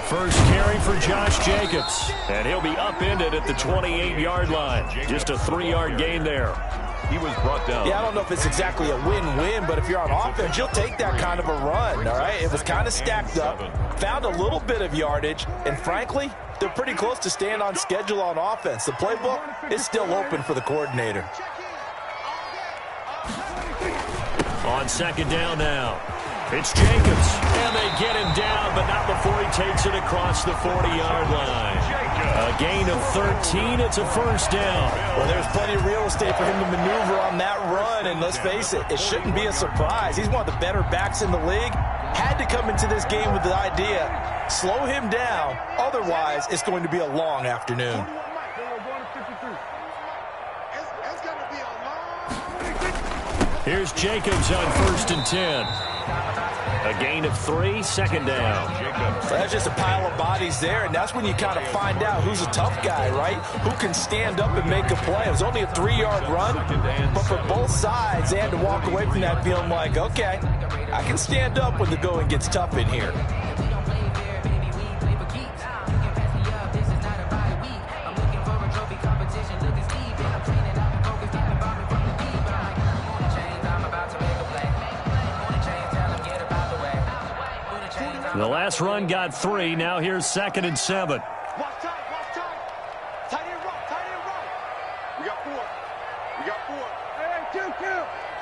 First carry for Josh Jacobs. And he'll be upended at the 28-yard line. Just a 3-yard gain there. He was brought down. Yeah, I don't know if it's exactly a win-win, but if you're on offense, you'll take that kind of a run, all right? It was kind of stacked up, found a little bit of yardage, and frankly, they're pretty close to staying on schedule on offense. The playbook is still open for the coordinator. On second down now, it's Jacobs, and they get him down, but not before he takes it across the 40-yard line. A gain of 13, it's a first down. Well, there's plenty of real estate for him to maneuver on that run, and let's face it, it shouldn't be a surprise. He's one of the better backs in the league. Had to come into this game with the idea, slow him down, otherwise it's going to be a long afternoon. Here's Jacobs on first and 10. A gain of 3, second down. So that's just a pile of bodies there, and that's when you kind of find out who's a tough guy, right? Who can stand up and make a play. It was only a 3-yard run, but for both sides, they had to walk away from that feeling like, okay, I can stand up when the going gets tough in here. The last run got 3. Now here's second and 7. Watch tight. Tight end right. We got 4. Hey,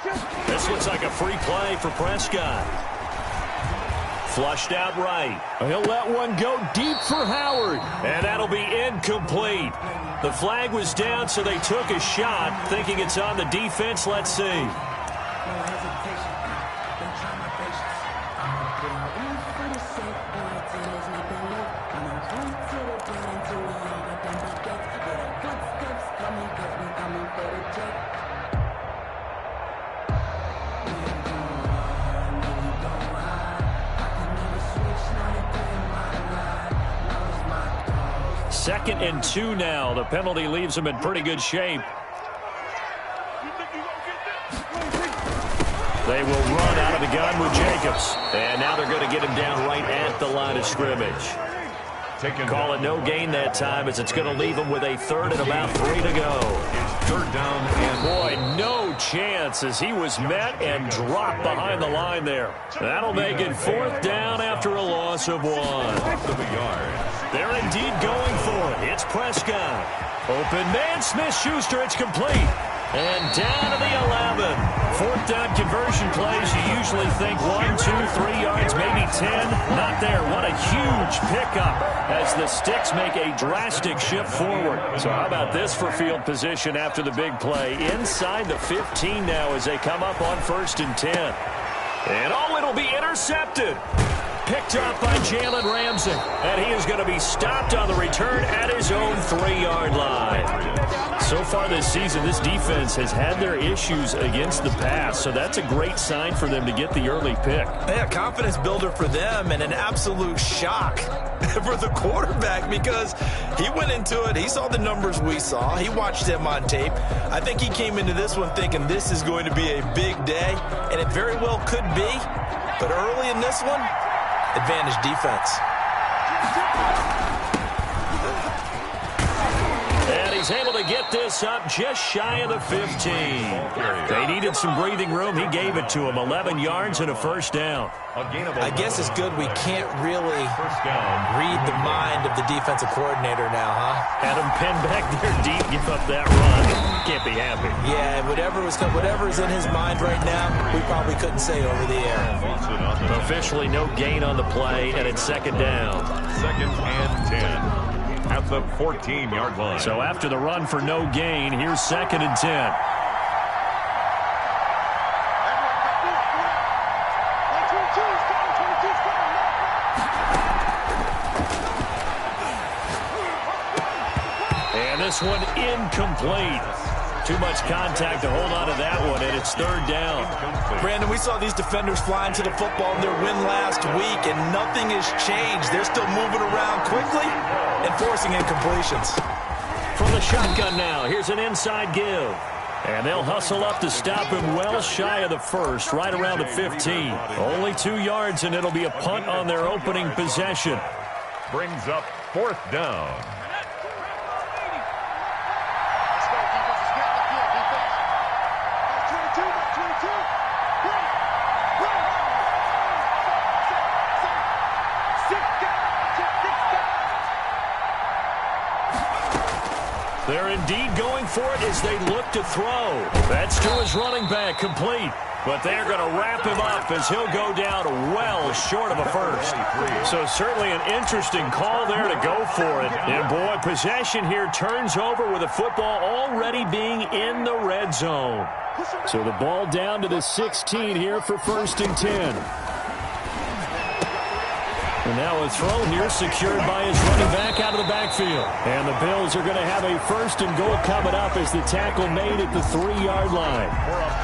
2. This looks like a free play for Prescott. Flushed out right. He'll let one go deep for Howard. And that'll be incomplete. The flag was down, so they took a shot, thinking it's on the defense. Let's see. Second and 2 now. The penalty leaves them in pretty good shape. They will run out of the gun with Jacobs. And now they're going to get him down right at the line of scrimmage. Call it no gain that time, as it's going to leave them with a third and about 3 to go. Third down and boy, no chance as he was met and dropped behind the line there. That'll make it 4th down after a loss of 1. They're indeed going for it. It's Prescott. Open man, Smith-Schuster. It's complete. And down to the 11. 4th down conversion plays. You usually think 1, 2, 3 yards, maybe 10. Not there. What a huge pickup as the Sticks make a drastic shift forward. So how about this for field position after the big play? Inside the 15 now as they come up on 1st and 10. And oh, it'll be intercepted. Picked up by Jalen Ramsey. And he is going to be stopped on the return at his own 3-yard line. So far this season, this defense has had their issues against the pass, so that's a great sign for them to get the early pick. Yeah, confidence builder for them and an absolute shock for the quarterback because he went into it. He saw the numbers we saw. He watched them on tape. I think he came into this one thinking this is going to be a big day, and it very well could be. But early in this one, advantage defense. And he's able to get this up just shy of the 15. They needed some breathing room. He gave it to him. 11 yards and a first down. I guess it's good we can't really read the mind of the defensive coordinator now, huh? Had him pinned back there deep, give up that run. Can't be happy. Yeah, whatever is in his mind right now, we probably couldn't say over the air. Officially no gain on the play, and it's second down. 2nd and 10. At the 14-yard line. So after the run for no gain, here's 2nd and 10. And this one incomplete. Too much contact to hold on to that one, and it's 3rd down. Brandon, we saw these defenders flying to the football in their win last week, and nothing has changed. They're still moving around quickly and forcing incompletions. From the shotgun now, here's an inside give. And they'll hustle up to stop him well shy of the first, right around the 15. Only 2 yards, and it'll be a punt on their opening possession. brings up 4th down. Let's go, defense. Let's get the field, defense. That's 22, that's 22. Run, run. Six down, six down. They're indeed going for it as they look to throw. That's to his running back, complete. But they're going to wrap him up as he'll go down well short of a first. So certainly an interesting call there to go for it. And boy, possession here turns over with the football already being in the red zone. So the ball down to the 16 here for 1st and 10. And now a throw here secured by his running back out of the backfield. And the Bills are going to have a 1st and goal coming up as the tackle made at the 3-yard line.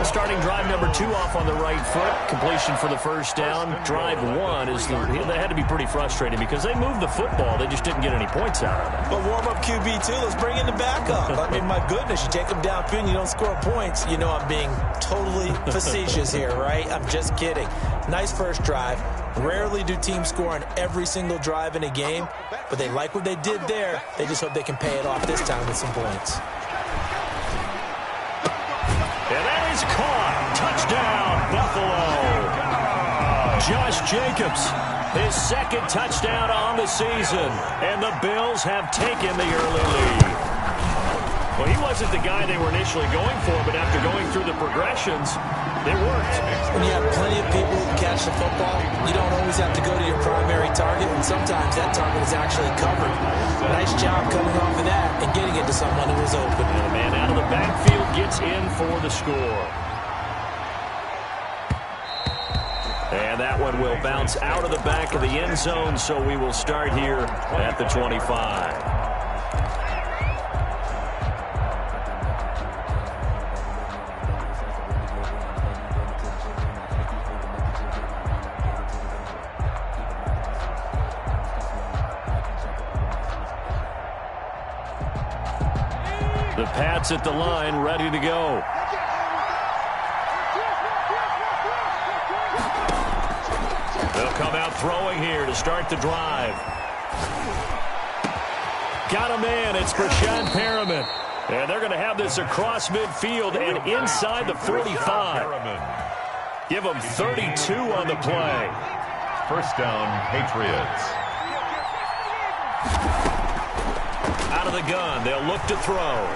Starting drive number 2 off on the right foot. Completion for the 1st down. Drive 1 is they had to be pretty frustrating because they moved the football. They just didn't get any points out of it. But warm-up QB, too. Let's bring in the backup. I mean, my goodness, you take them downfield and you don't score points. You know I'm being totally facetious here, right? I'm just kidding. Nice first drive. Rarely do teams score on every single drive in a game, but they like what they did there. They just hope they can pay it off this time with some points. And that is caught. Touchdown, Buffalo. Josh Jacobs, his 2nd touchdown on the season, and the Bills have taken the early lead. Well, he wasn't the guy they were initially going for, but after going through the progressions, it worked. When you have plenty of people who can catch the football, you don't always have to go to your primary target, and sometimes that target is actually covered. Nice job coming off of that and getting it to someone who was open. And the man out of the backfield gets in for the score. And that one will bounce out of the back of the end zone, so we will start here at the 25. The Pats at the line, ready to go. They'll come out throwing here to start the drive. Got a man. It's Brashad Perriman. And they're going to have this across midfield and inside the 45. Give them 32 on the play. 1st down, Patriots. Out of the gun, they'll look to throw.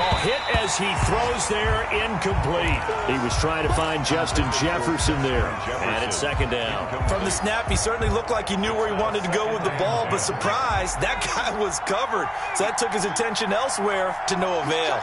Oh, hit as he throws there, incomplete. He was trying to find Justin Jefferson there, and it's 2nd down. From the snap, he certainly looked like he knew where he wanted to go with the ball, but surprise, that guy was covered. So that took his attention elsewhere to no avail.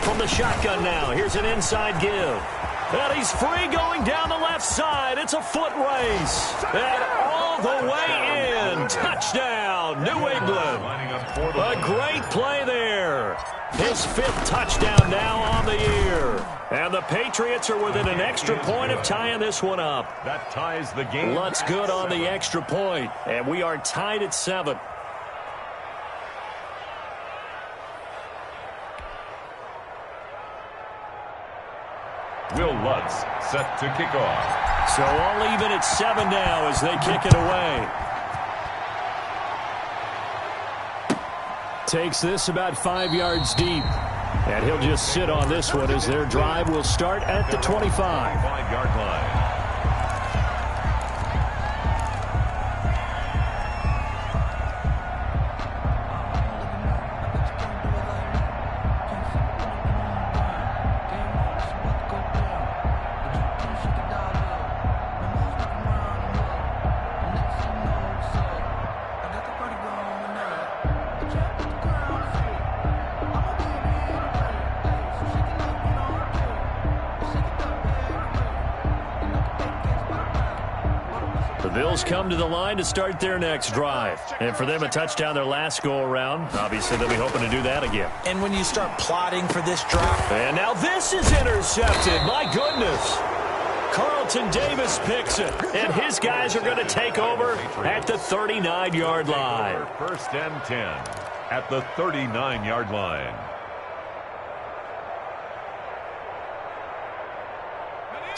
From the shotgun now, here's an inside give. And he's free going down the left side. It's a foot race. And all the way in. Touchdown, New England. A great play there. His 5th touchdown now on the year. And the Patriots are within an extra point of tying this one up. That ties the game. Lutz good on the extra point. And we are tied at 7. Will Lutz set to kick off. So all even at 7 now as they kick it away. Takes this about 5 yards deep. And he'll just sit on this one as their drive will start at the 25. 5-yard line. The Bills come to the line to start their next drive. And for them, a touchdown their last go-around. Obviously, they'll be hoping to do that again. And when you start plotting for this drive. And now this is intercepted. My goodness. Carlton Davis picks it. And his guys are going to take over at the 39-yard line. 1st and 10 at the 39-yard line.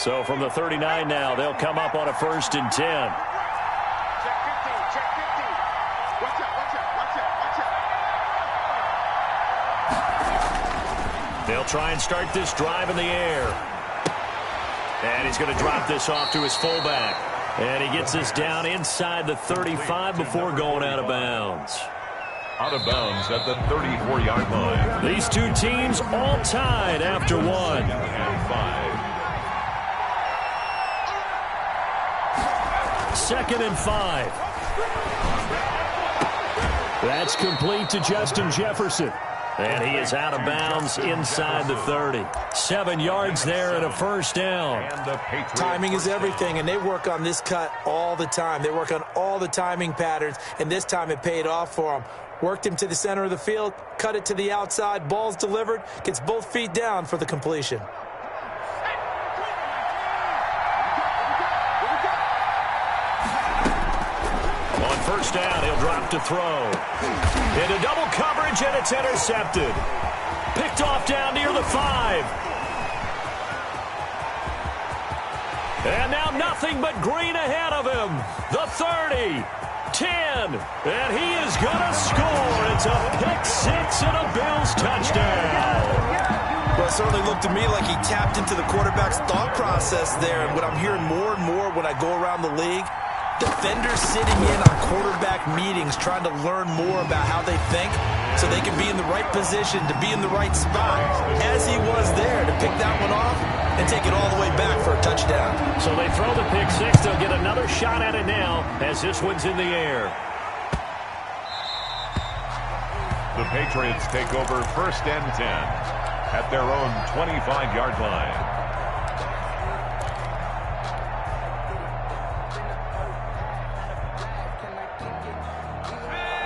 So from the 39 now, they'll come up on a 1st and 10. Check 15, check 15. Watch out, watch out, watch out, watch out. They'll try and start this drive in the air. And he's going to drop this off to his fullback. And he gets this down inside the 35 before going out of bounds. Out of bounds at the 34-yard line. These two teams all tied after one. And 5. 2nd and 5. That's complete to Justin Jefferson. And he is out of bounds inside the 30. 7 yards there and a 1st down. Timing is everything, and they work on this cut all the time. They work on all the timing patterns, and this time it paid off for them. Worked him to the center of the field, cut it to the outside, ball's delivered, gets both feet down for the completion. On 1st down, he'll drop to throw. Into double coverage, and it's intercepted. Picked off down near the 5. And now nothing but green ahead of him. The 30, 10, and he is going to score. It's a pick 6 and a Bills touchdown. Well, it certainly looked to me like he tapped into the quarterback's thought process there. And what I'm hearing more and more when I go around the league, defenders sitting in on quarterback meetings trying to learn more about how they think so they can be in the right position to be in the right spot, as he was there to pick that one off and take it all the way back for a touchdown. So they throw the pick 6. They'll get another shot at it now as this one's in the air. The Patriots take over 1st and 10 at their own 25-yard line.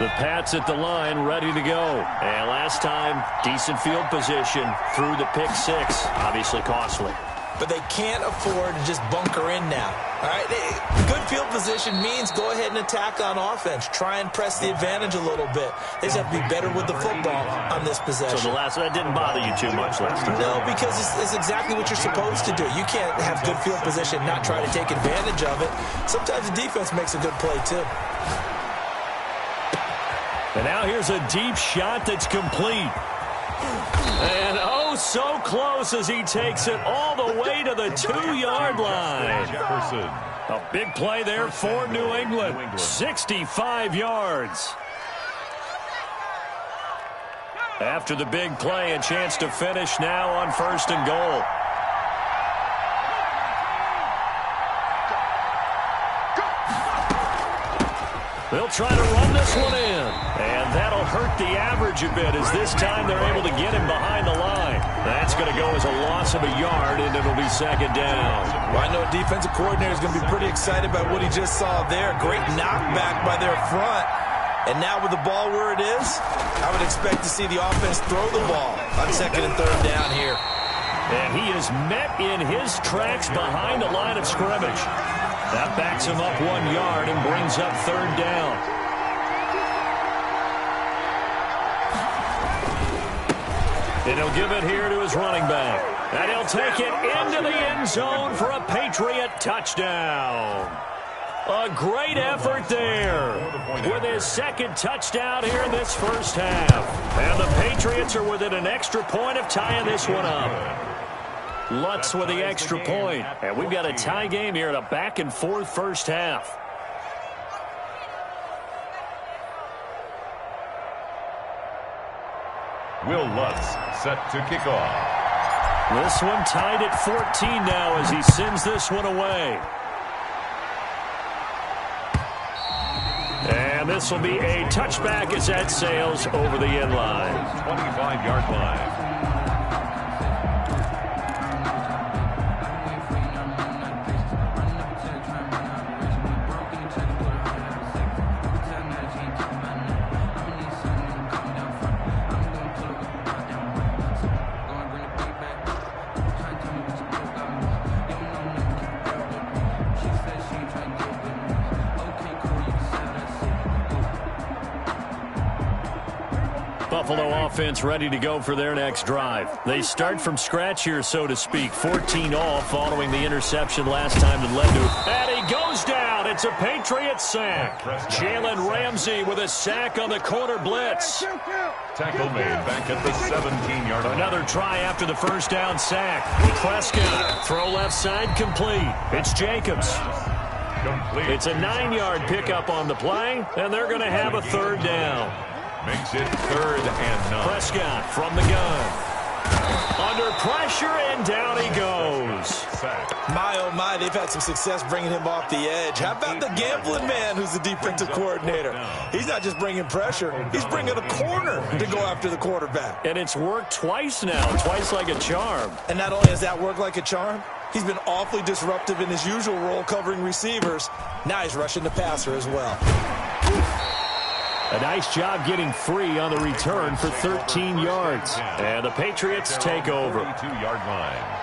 The Pats at the line, ready to go. And last time, decent field position through the pick 6. Obviously costly. But they can't afford to just bunker in now. All right, good field position means go ahead and attack on offense. Try and press the advantage a little bit. They just have to be better with the football on this possession. So that didn't bother you too much last time? No, because it's exactly what you're supposed to do. You can't have good field position and not try to take advantage of it. Sometimes the defense makes a good play, too. And now here's a deep shot that's complete. And oh, so close as he takes it all the way to the 2-yard line. Jefferson. A big play there for New England. 65 yards. After the big play, a chance to finish now on 1st and goal. They'll try to run this one in. And that'll hurt the average a bit as this time they're able to get him behind the line. That's going to go as a loss of a yard, and it'll be 2nd down. Well, I know a defensive coordinator is going to be pretty excited by what he just saw there. Great knockback by their front. And now with the ball where it is, I would expect to see the offense throw the ball on 2nd and 3rd down here. And he is met in his tracks behind the line of scrimmage. That backs him up 1 yard and brings up 3rd down. And he'll give it here to his running back. And he'll take it into the end zone for a Patriot touchdown. A great effort there with his 2nd touchdown here in this 1st half. And the Patriots are within an extra point of tying this one up. Lutz with the extra point. And we've got a tie game here in a back-and-forth 1st half. Will Lutz set to kick off. This one tied at 14 now as he sends this one away. And this will be a touchback as that sails over the end line. 25-yard line. Buffalo offense ready to go for their next drive. They start from scratch here, so to speak. 14 all following the interception last time that led to. And he goes down. It's a Patriots sack. Jalen Ramsey with a sack on the corner blitz. Tackle made back at the 17-yard line. Another try after the first down sack. Prescott, throw left side, complete. It's Jacobs. Complete. It's a 9-yard pickup on the play, and they're going to have a third down. Makes it 3rd and 9. Prescott from the gun. Under pressure, and down he goes. My, oh my, they've had some success bringing him off the edge. How about the gambling man who's the defensive coordinator? He's not just bringing pressure. He's bringing a corner to go after the quarterback. And it's worked twice now, twice like a charm. And not only has that worked like a charm, he's been awfully disruptive in his usual role covering receivers. Now he's rushing the passer as well. A nice job getting free on the return for 13 yards. And the Patriots take over. 32-yard line.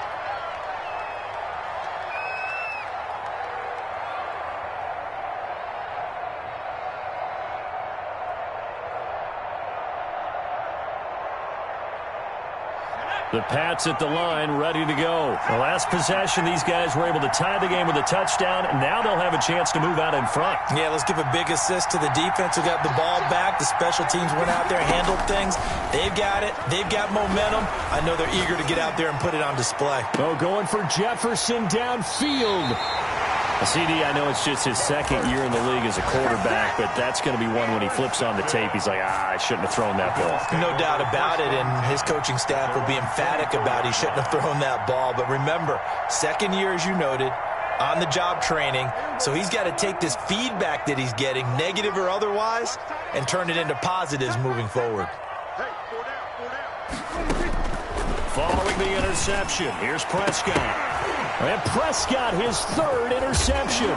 The Pats at the line, ready to go. The last possession, these guys were able to tie the game with a touchdown, and now they'll have a chance to move out in front. Yeah, let's give a big assist to the defense who got the ball back. The special teams went out there, handled things. They've got it. They've got momentum. I know they're eager to get out there and put it on display. Oh, going for Jefferson downfield. CD, I know it's just his second year in the league as a quarterback, but that's going to be one when he flips on the tape. He's like, I shouldn't have thrown that ball. No doubt about it, and his coaching staff will be emphatic about he shouldn't have thrown that ball. But remember, second year, as you noted, on-the-job training, so he's got to take this feedback that he's getting, negative or otherwise, and turn it into positives moving forward. Following the interception, here's Prescott. And Prescott, his third interception.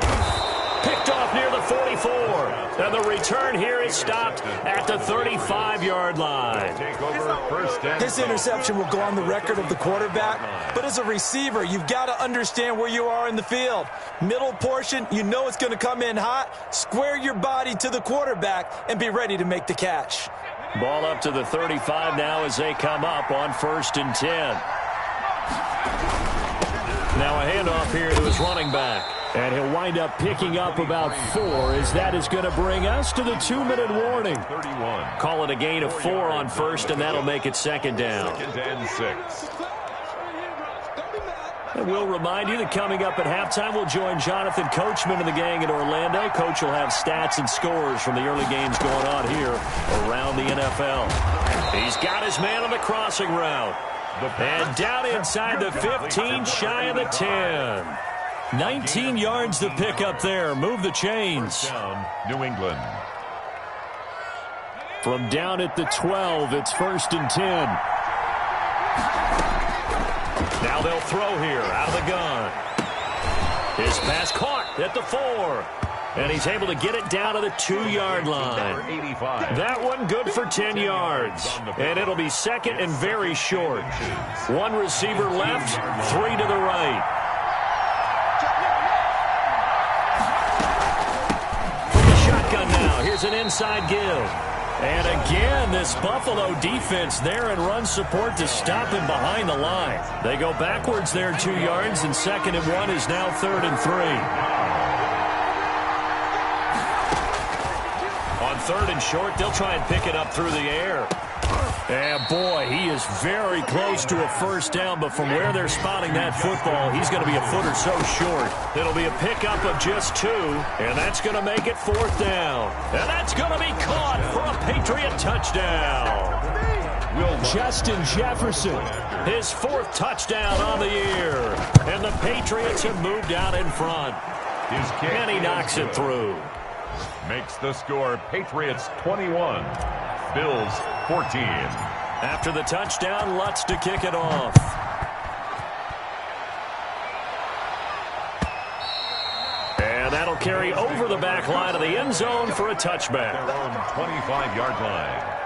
Picked off near the 44. And the return here is stopped at the 35-yard line. This interception will go on the record of the quarterback, but as a receiver, you've got to understand where you are in the field. Middle portion, you know it's going to come in hot. Square your body to the quarterback and be ready to make the catch. Ball up to the 35 now as they come up on 1st and 10. Now a handoff here to his running back. And he'll wind up picking up about 4 as that is going to bring us to the 2-minute warning. 31. Call it a gain of 4 on 1st, and that'll make it 2nd down. 2nd and 6. And we'll remind you that coming up at halftime, we'll join Jonathan Coachman and the gang in Orlando. Coach will have stats and scores from the early games going on here around the NFL. He's got his man on the crossing route. And down inside the 15, shy of the 10. 19 yards to pick up there. Move the chains. New England. From down at the 12, it's 1st and 10. Now they'll throw here out of the gun. His pass caught at the 4. And he's able to get it down to the 2-yard line. That one good for 10 yards. And it'll be 2nd and very short. 1 receiver left, 3 to the right. From the shotgun now, here's an inside give. And again, this Buffalo defense there in run support to stop him behind the line. They go backwards there 2 yards, and 2nd and 1 is now 3rd and 3. On 3rd and short, they'll try and pick it up through the air. And boy, he is very close to a 1st down, but from where they're spotting that football, he's going to be a foot or so short. It'll be a pickup of just 2, and that's going to make it 4th down. And that's going to be caught for a Patriot touchdown. Justin Jefferson, his 4th touchdown on the year. And the Patriots have moved out in front. And he knocks it through. Makes the score Patriots 21, Bills 14. After the touchdown, Lutz to kick it off. And that'll carry over the back line of the end zone for a touchback. Their own 25-yard line.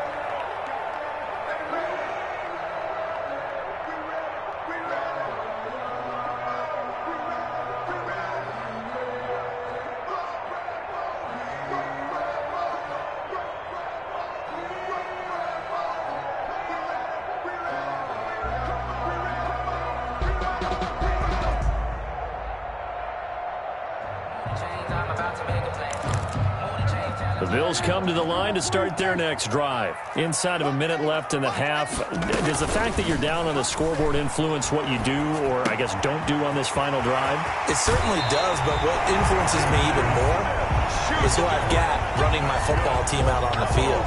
The Bills come to the line to start their next drive. Inside of a minute left in the half, does the fact that you're down on the scoreboard influence what you do or, I guess, don't do on this final drive? It certainly does, but what influences me even more is who I've got running my football team out on the field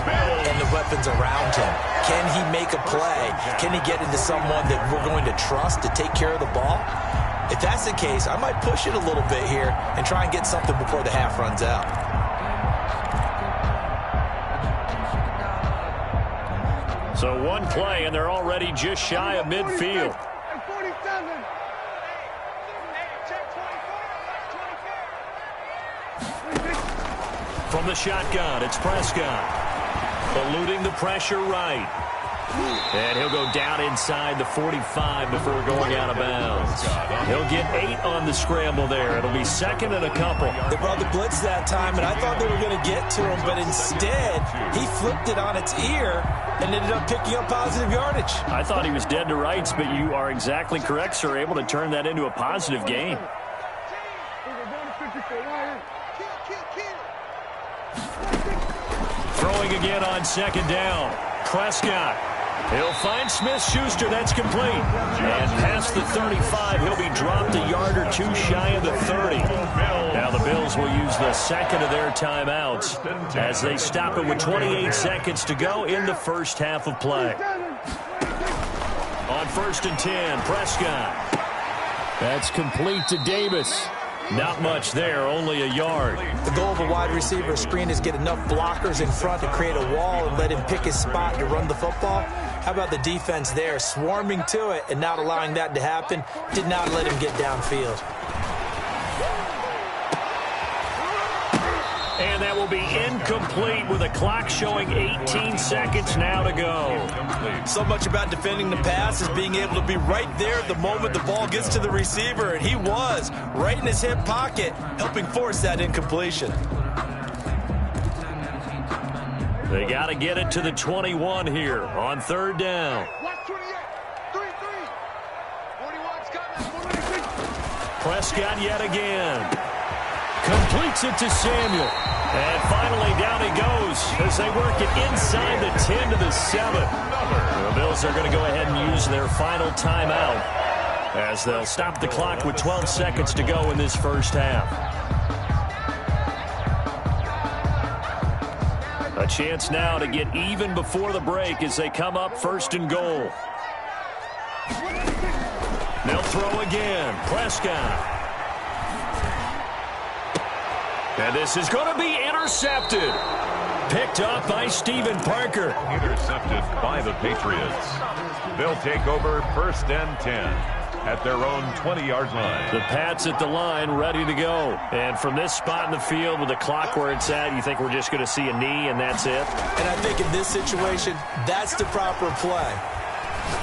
and the weapons around him. Can he make a play? Can he get into someone that we're going to trust to take care of the ball? If that's the case, I might push it a little bit here and try and get something before the half runs out. So one play, and they're already just shy of midfield. From the shotgun, it's Prescott. Eluding the pressure right. And he'll go down inside the 45 before going out of bounds. He'll get 8 on the scramble there. It'll be second and a couple. They brought the blitz that time, and I thought they were going to get to him, but instead he flipped it on its ear and ended up picking up positive yardage. I thought he was dead to rights, but you are exactly correct, sir. Able to turn that into a positive gain. Throwing again on second down. Prescott. He'll find Smith-Schuster. That's complete. And past the 35, he'll be dropped a yard or two shy of the 30. Now the Bills will use the second of their timeouts as they stop it with 28 seconds to go in the first half of play. On 1st and 10, Prescott. That's complete to Davis. Not much there, only a yard. The goal of a wide receiver screen is get enough blockers in front to create a wall and let him pick his spot to run the football. How about the defense there, swarming to it and not allowing that to happen? Did not let him get downfield. And that will be incomplete with a clock showing 18 seconds now to go. So much about defending the pass is being able to be right there at the moment the ball gets to the receiver, and he was right in his hip pocket, helping force that incompletion. They got to get it to the 21 here on 3rd down. Prescott yet again. Completes it to Samuel. And finally down he goes as they work it inside the 10 to the 7. The Bills are going to go ahead and use their final timeout as they'll stop the clock with 12 seconds to go in this first half. A chance now to get even before the break as they come up 1st and goal. They'll throw again. Prescott. And this is going to be intercepted. Picked up by Stephen Parker. Intercepted by the Patriots. They'll take over 1st and 10 at their own 20-yard line. The Pats at the line ready to go. And from this spot in the field with the clock where it's at, you think we're just going to see a knee and that's it? And I think in this situation, that's the proper play.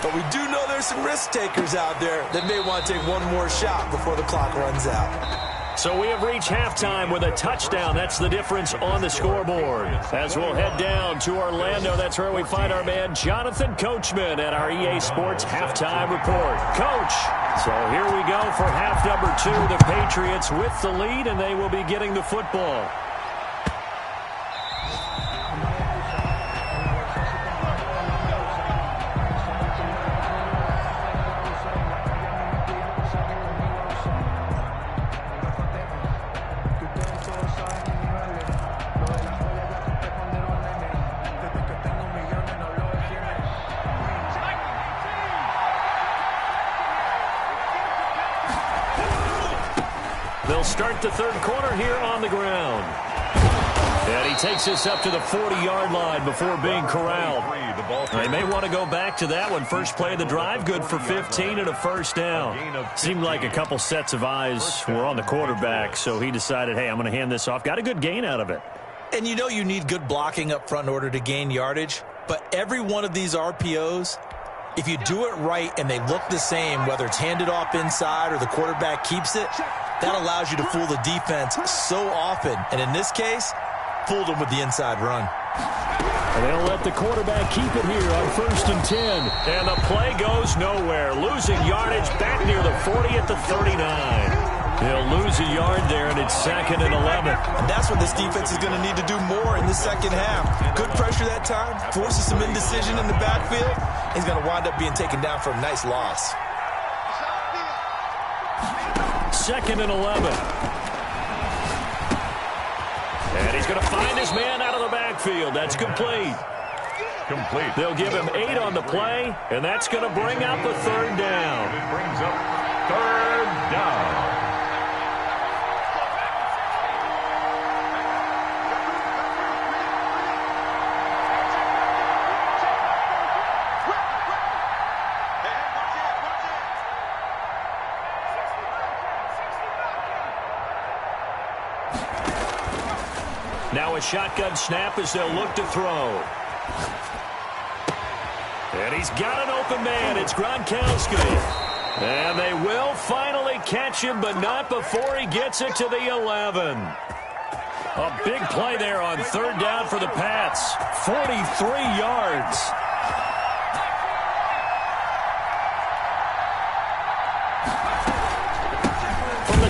But we do know there's some risk takers out there that may want to take one more shot before the clock runs out. So we have reached halftime with a touchdown. That's the difference on the scoreboard. As we'll head down to Orlando, that's where we find our man Jonathan Coachman at our EA Sports Halftime Report. Coach, so here we go for half number 2. The Patriots with the lead, and they will be getting the football. They'll start the 3rd quarter here on the ground. And he takes us up to the 40-yard line before being corralled. They may want to go back to that one. First play of the drive, good for 15 and a 1st down. Seemed like a couple sets of eyes were on the quarterback, so he decided, hey, I'm going to hand this off. Got a good gain out of it. And you know you need good blocking up front in order to gain yardage, but every one of these RPOs, if you do it right and they look the same, whether it's handed off inside or the quarterback keeps it, that allows you to fool the defense so often. And in this case, fooled them with the inside run. And they'll let the quarterback keep it here on 1st and 10. And the play goes nowhere. Losing yardage back near the 40 at the 39. He'll lose a yard there, and it's 2nd and 11. And that's what this defense is going to need to do more in the second half. Good pressure that time, forces some indecision in the backfield. He's going to wind up being taken down for a nice loss. 2nd and 11. And he's going to find his man out of the backfield. That's complete. Complete. They'll give him 8 on the play, and that's going to bring up a 3rd down. It brings up 3rd down. Now a shotgun snap as they'll look to throw. And he's got an open man. It's Gronkowski. And they will finally catch him, but not before he gets it to the 11. A big play there on 3rd down for the Pats. 43 yards.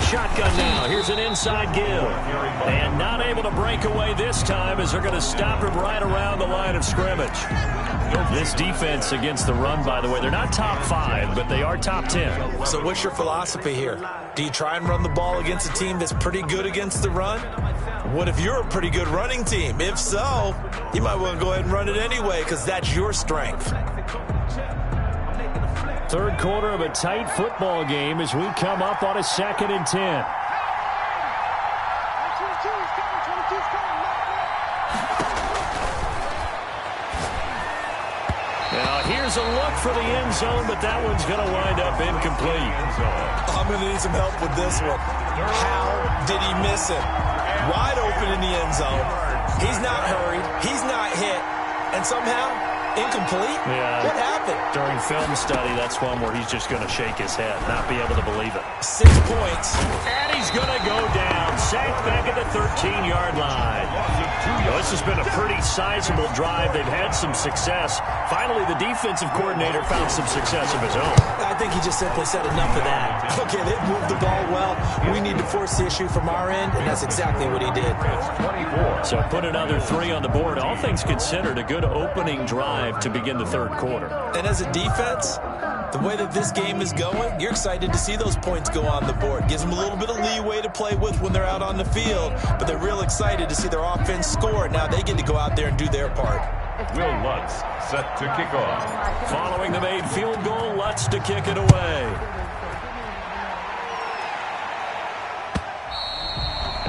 Shotgun now. Here's an inside give. And not able to break away this time as they're going to stop him right around the line of scrimmage. This defense against the run, by the way, they're not top 5, but they are top 10. So what's your philosophy here? Do you try and run the ball against a team that's pretty good against the run? What if you're a pretty good running team? If so, you might want to go ahead and run it anyway because that's your strength. 3rd quarter of a tight football game as we come up on a 2nd and 10. Now here's a look for the end zone, but that one's going to wind up incomplete. I'm going to need some help with this one. How did he miss it? Wide open in the end zone. He's not hurried. He's not hit. And somehow, incomplete? Yeah. What happened? During film study, that's one where he's just going to shake his head, not be able to believe it. 6 points. And he's going to go down. Sacked back at the 13-yard line. Well, this has been a pretty sizable drive. They've had some success. Finally, the defensive coordinator found some success of his own. I think he just simply said enough of that. Okay, they've moved the ball well. We need to force the issue from our end, and that's exactly what he did. So put another 3 on the board. All things considered, a good opening drive to begin the 3rd quarter. And as a defense, the way that this game is going, you're excited to see those points go on the board. Gives them a little bit of leeway to play with when they're out on the field, but they're real excited to see their offense score. Now they get to go out there and do their part. Will Lutz set to kick off. Following the made field goal, Lutz to kick it away.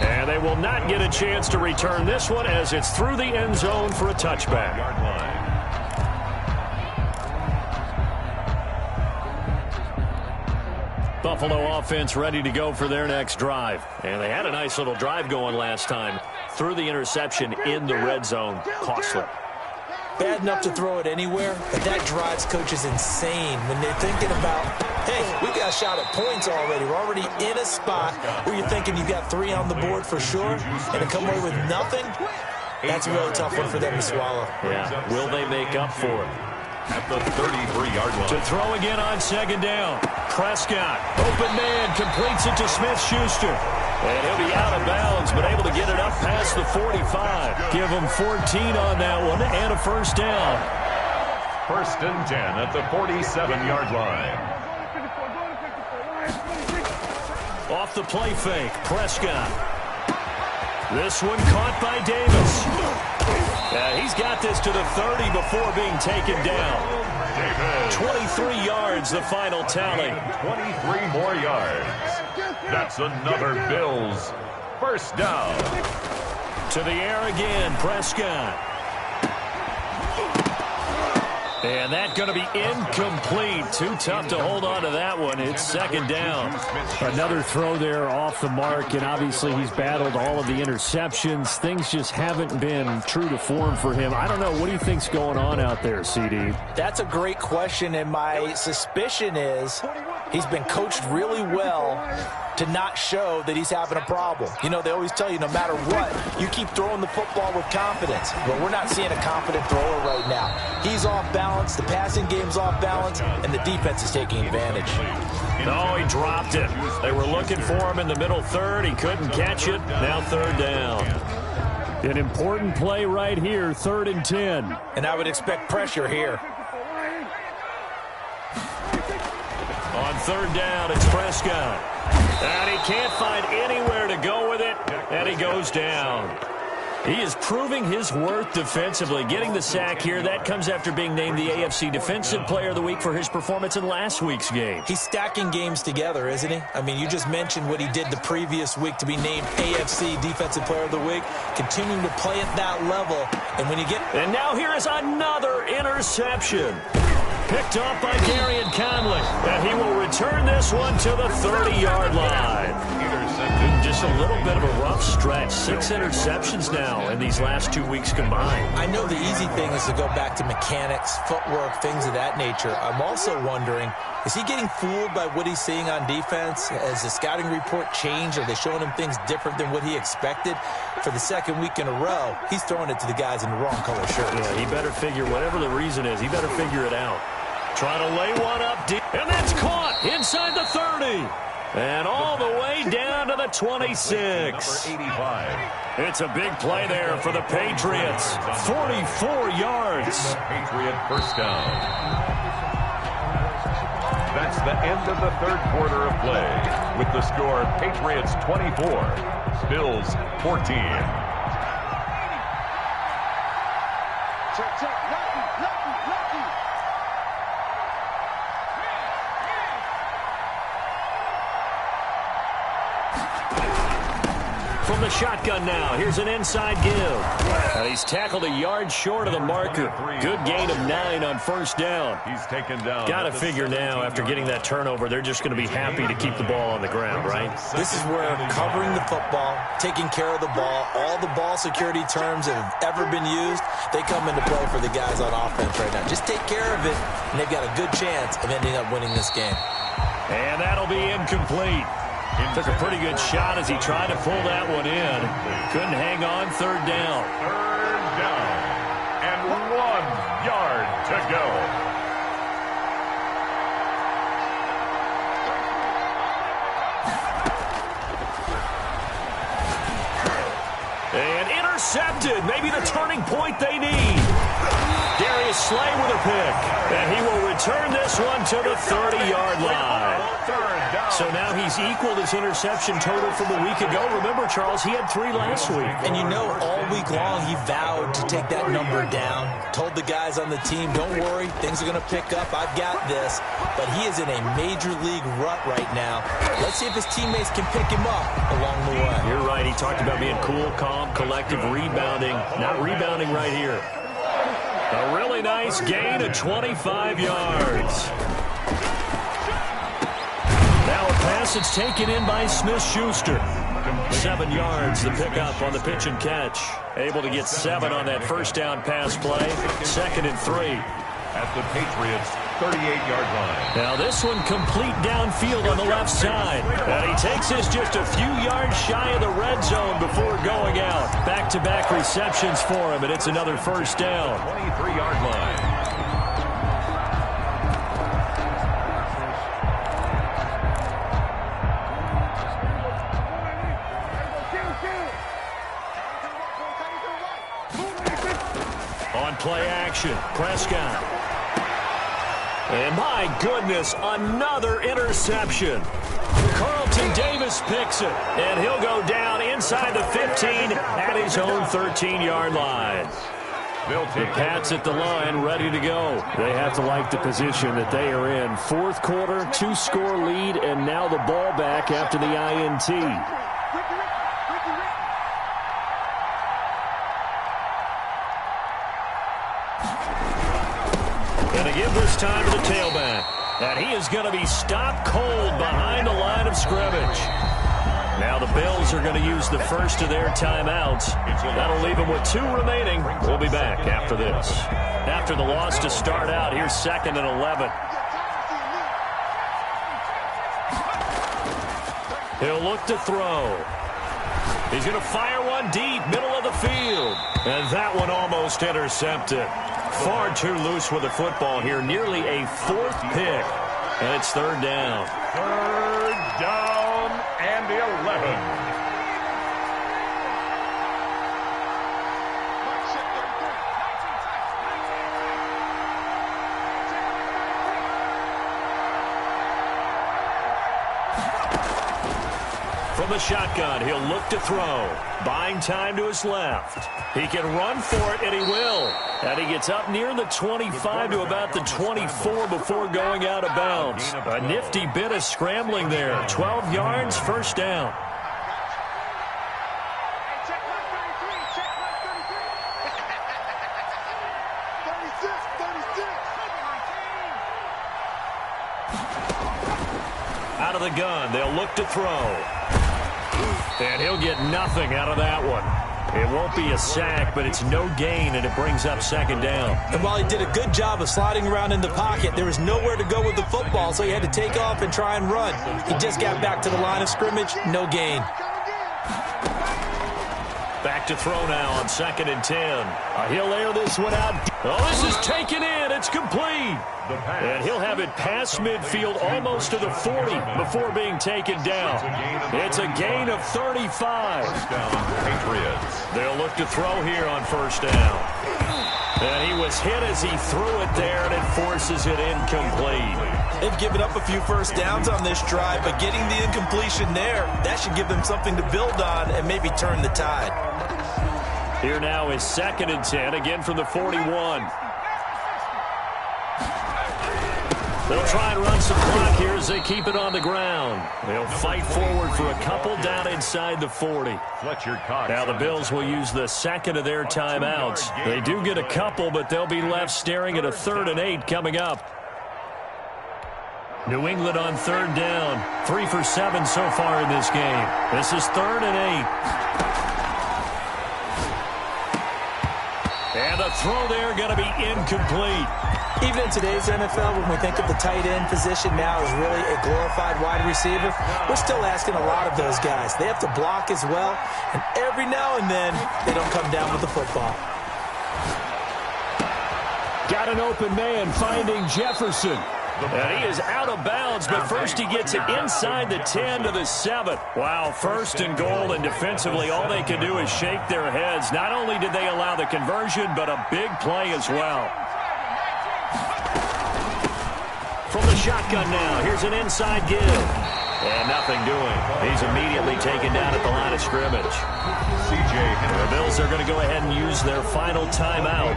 And they will not get a chance to return this one as it's through the end zone for a touchback. Yard line. Buffalo offense ready to go for their next drive. And they had a nice little drive going last time. Threw the interception in the red zone. Costly. Bad enough to throw it anywhere, but that drives coaches insane when they're thinking about, hey, we got a shot at points already. We're already in a spot where you're thinking you got 3 on the board for sure, and to come away with nothing, that's a really tough one for them to swallow. Yeah, will they make up for it? At the 33-yard line. To throw again on 2nd down. Prescott, open man, completes it to Smith-Schuster. And he'll be out of bounds, but able to get it up past the 45. Give him 14 on that one and a 1st down. 1st and 10 at the 47-yard line. Off the play fake, Prescott. This one caught by Davis. He's got this to the 30 before being taken down. 23 yards, the final tally. 23 more yards. That's another Bills 1st down. To the air again, Prescott. And that's going to be incomplete. Too tough to hold on to that one. It's 2nd down. Another throw there off the mark, and obviously he's battled all of the interceptions. Things just haven't been true to form for him. I don't know. What do you think's going on out there, CD? That's a great question, and my suspicion is he's been coached really well to not show that he's having a problem. You know, they always tell you no matter what, you keep throwing the football with confidence. But we're not seeing a confident thrower right now. He's off balance, the passing game's off balance, and the defense is taking advantage. No, he dropped it. They were looking for him in the middle third. He couldn't catch it. Now third down. An important play right here, 3rd and 10. And I would expect pressure here. On third down, it's Prescott. And he can't find anywhere to go with it, and he goes down. He is proving his worth defensively. Getting the sack here, that comes after being named the AFC Defensive Player of the Week for his performance in last week's game. He's stacking games together, isn't he? I mean, you just mentioned what he did the previous week to be named AFC Defensive Player of the Week, continuing to play at that level. And when you get... And now here is another interception. Picked off by Darian Conley. And he will return this one to the 30-yard line. Just a little bit of a rough stretch. 6 interceptions now in these last 2 weeks combined. I know the easy thing is to go back to mechanics, footwork, things of that nature. I'm also wondering, is he getting fooled by what he's seeing on defense? Has the scouting report changed? Are they showing him things different than what he expected? For the second week in a row, he's throwing it to the guys in the wrong color shirts. Yeah, he better figure, whatever the reason is, he better figure it out. Trying to lay one up deep, and that's caught inside the 30. And all the way down to the 26. Number 85. It's a big play there for the Patriots. 44 yards. Patriot first down. That's the end of the third quarter of play. With the score, Patriots 24, Bills 14. Check, lucky. From the shotgun now, here's an inside give. And he's tackled a yard short of the marker. Good gain of 9 on first down. He's taken down. Got to figure now, after getting that turnover, they're just going to be happy to keep the ball on the ground, right? This is where covering the football, taking care of the ball, all the ball security terms that have ever been used, they come into play for the guys on offense right now. Just take care of it, and they've got a good chance of ending up winning this game. And that'll be incomplete. Took a pretty good shot as he tried to pull that one in. Couldn't hang on. Third down. Third down. And 1 yard to go. And intercepted. Maybe the turning point they need. Darius Slay with a pick. And he will return this one to the 30-yard line. So now he's equaled his interception total from a week ago. Remember, Charles, he had 3 last week. And you know, all week long he vowed to take that number down. Told the guys on the team, don't worry, things are going to pick up. I've got this. But he is in a major league rut right now. Let's see if his teammates can pick him up along the way. You're right. He talked about being cool, calm, collective, rebounding. Not rebounding right here. A really nice gain of 25 yards. Now a pass that's taken in by Smith-Schuster. 7 yards the pickup on the pitch and catch. Able to get 7 on that first down pass play. 2nd and 3. At the Patriots 38-yard line. Now this one complete downfield on the left side. And he takes this just a few yards shy of the red zone before going out. Back-to-back receptions for him, and it's another first down. 23-yard line. On play action, Prescott. And my goodness, another interception. Carlton Davis picks it, and he'll go down inside the 15 at his own 13-yard line. The Pats at the line, ready to go. They have to like the position that they are in. 4th quarter, 2-score lead, and now the ball back after the INT. Going to give this time to the tailback. And he is going to be stopped cold behind the line of scrimmage. Now the Bills are going to use the first of their timeouts. That'll leave them with 2 remaining. We'll be back after this. After the loss to start out, here's 2nd and 11. He'll look to throw. He's going to fire one deep, middle of the field. And that one almost intercepted. Far too loose with the football here. Nearly a fourth pick. And it's third down. Third down and 11. From the shotgun, he'll look to throw. Buying time to his left. He can run for it, and he will. And he gets up near the 25 to about the 24 before going out of bounds. A nifty bit of scrambling there. 12 yards, first down. Out of the gun, they'll look to throw. And he'll get nothing out of that one. It won't be a sack, but it's no gain, and it brings up second down. And while he did a good job of sliding around in the pocket, there was nowhere to go with the football, so he had to take off and try and run. He just got back to the line of scrimmage, no gain. Back to throw now on 2nd and 10. He'll air this one out. Oh, this is taken in. It's complete. And he'll have it past midfield almost to the 40 before being taken down. It's a gain of 35. First down, Patriots. They'll look to throw here on first down. And he was hit as he threw it there, and it forces it incomplete. They've given up a few first downs on this drive, but getting the incompletion there, that should give them something to build on and maybe turn the tide. Here now is 2nd and 10, again from the 41. They'll try and run some clock here as they keep it on the ground. They'll fight forward for a couple down inside the 40. Now the Bills will use the second of their timeouts. They do get a couple, but they'll be left staring at a 3rd and 8 coming up. New England on 3rd down. 3 for 7 so far in this game. This is 3rd and 8. And the throw there going to be incomplete. Even in today's NFL, when we think of the tight end position now as really a glorified wide receiver, we're still asking a lot of those guys. They have to block as well, and every now and then, they don't come down with the football. Got an open man finding Jefferson. And he is out of bounds, but first he gets it inside the 10 to the 7. Wow, 1st and goal, and defensively all they can do is shake their heads. Not only did they allow the conversion, but a big play as well. From the shotgun now, here's an inside give. And nothing doing. He's immediately taken down at the line of scrimmage. The Bills are going to go ahead and use their final timeout.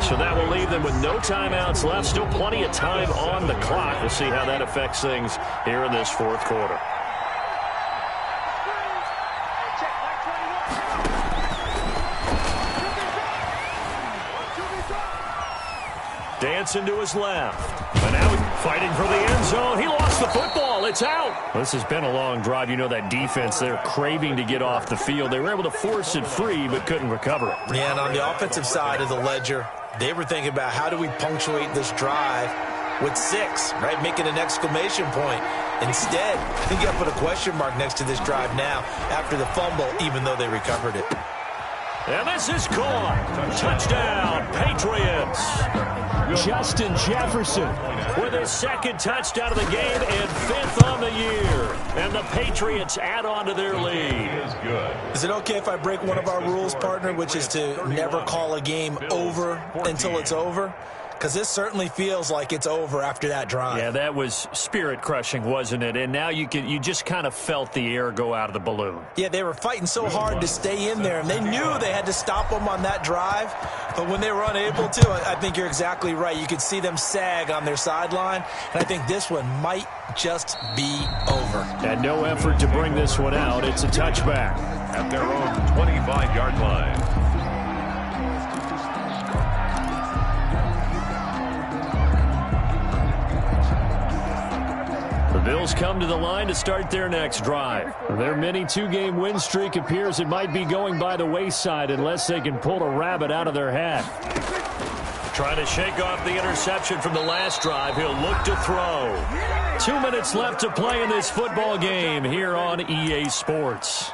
So that will leave them with no timeouts left. Still plenty of time on the clock. We'll see how that affects things here in this 4th quarter. Dancing to his left. And now he's fighting for the end zone. He lost the football. It's out. This has been a long drive. You know that defense, they're craving to get off the field. They were able to force it free, but couldn't recover it. Yeah, and on the offensive side of the ledger, they were thinking about how do we punctuate this drive with 6, right? Making an exclamation point. Instead, I think you got to put a question mark next to this drive now after the fumble, even though they recovered it. And this is caught. Touchdown, Patriots. Justin Jefferson with his 2nd touchdown of the game and 5th on the year. And the Patriots add on to their lead. Is it okay if I break one of our rules, partner, which is to never call a game over until it's over? Because this certainly feels like it's over after that drive. Yeah, that was spirit-crushing, wasn't it? And now you just kind of felt the air go out of the balloon. Yeah, they were fighting so hard to stay in there, and they knew they had to stop them on that drive. But when they were unable to, I think you're exactly right. You could see them sag on their sideline, and I think this one might just be over. And no effort to bring this one out. It's a touchback. At their own 25-yard line. The Bills come to the line to start their next drive. Their mini 2-game win streak appears it might be going by the wayside unless they can pull a rabbit out of their hat. Trying to shake off the interception from the last drive. He'll look to throw. 2 minutes left to play in this football game here on EA Sports.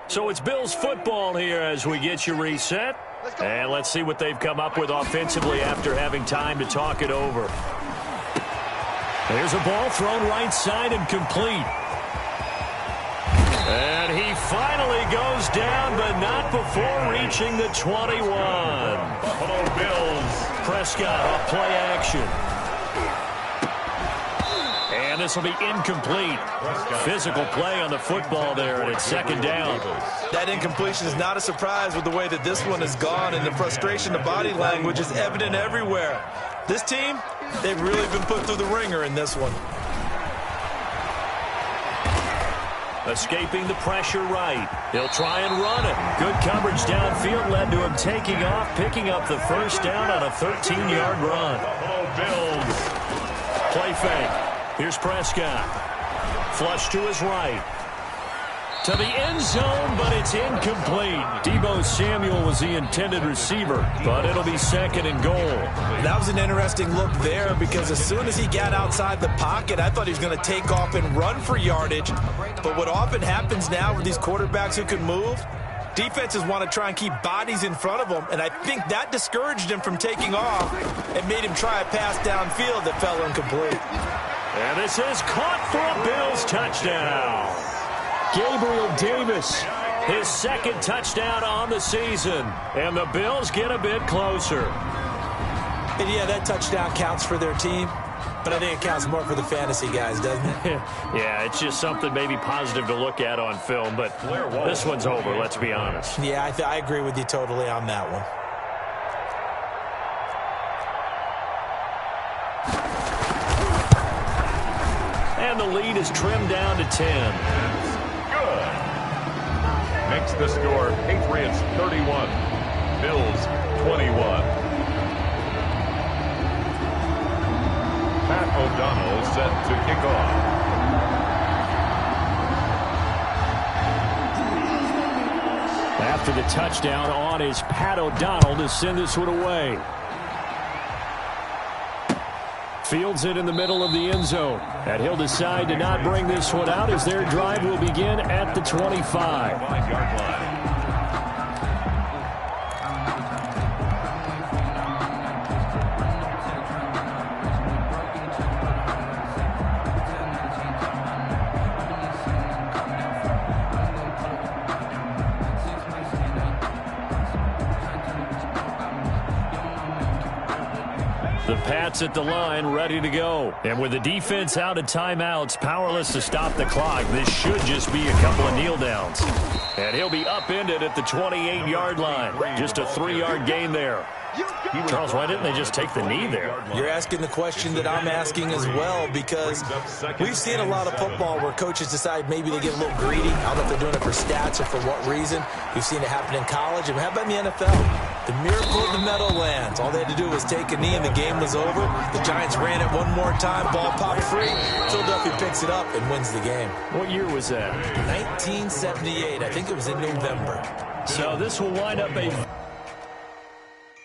So it's Bills football here as we get you reset. And let's see what they've come up with offensively after having time to talk it over. There's a ball thrown right side and complete. And he finally goes down, but not before reaching the 21. Buffalo Bills. Prescott off play action. And this will be incomplete. Physical play on the football there, and it's second down. That incompletion is not a surprise with the way that this one has gone, and the frustration, the body language is evident everywhere. This team, they've really been put through the ringer in this one. Escaping the pressure right. He'll try and run it. Good coverage downfield led to him taking off, picking up the first down on a 13-yard run. Buffalo Bills. Play fake. Here's Prescott. Flush to his right. To the end zone, but it's incomplete. Deebo Samuel was the intended receiver, but it'll be second and goal. That was an interesting look there because as soon as he got outside the pocket, I thought he was going to take off and run for yardage. But what often happens now with these quarterbacks who can move, defenses want to try and keep bodies in front of them, and I think that discouraged him from taking off and made him try a pass downfield that fell incomplete. And this is caught for a Bills touchdown. Gabriel Davis, his second touchdown on the season. And the Bills get a bit closer. And yeah, that touchdown counts for their team, but I think it counts more for the fantasy guys, doesn't it? Yeah, it's just something maybe positive to look at on film, but this one's over, let's be honest. Yeah, I agree with you totally on that one. And the lead is trimmed down to 10. Good. Makes the score Patriots 31, Bills 21. Pat O'Donnell set to kick off. After the touchdown on is Pat O'Donnell to send this one away. Fields it in the middle of the end zone. And he'll decide to not bring this one out as their drive will begin at the 25. 5-yard line. The Pats at the line, ready to go. And with the defense out of timeouts, powerless to stop the clock, this should just be a couple of kneel downs. And he'll be upended at the 28-yard line. Just a 3-yard gain there. Charles, why didn't they just take the knee there? You're asking the question that I'm asking as well, because we've seen a lot of football where coaches decide maybe they get a little greedy. I don't know if they're doing it for stats or for what reason. We've seen it happen in college. And how about in the NFL? The miracle of the Meadowlands. All they had to do was take a knee and the game was over. The Giants ran it one more time. Ball popped free. Philadelphia picks it up and wins the game. What year was that? 1978. I think it was in November. So this will wind up a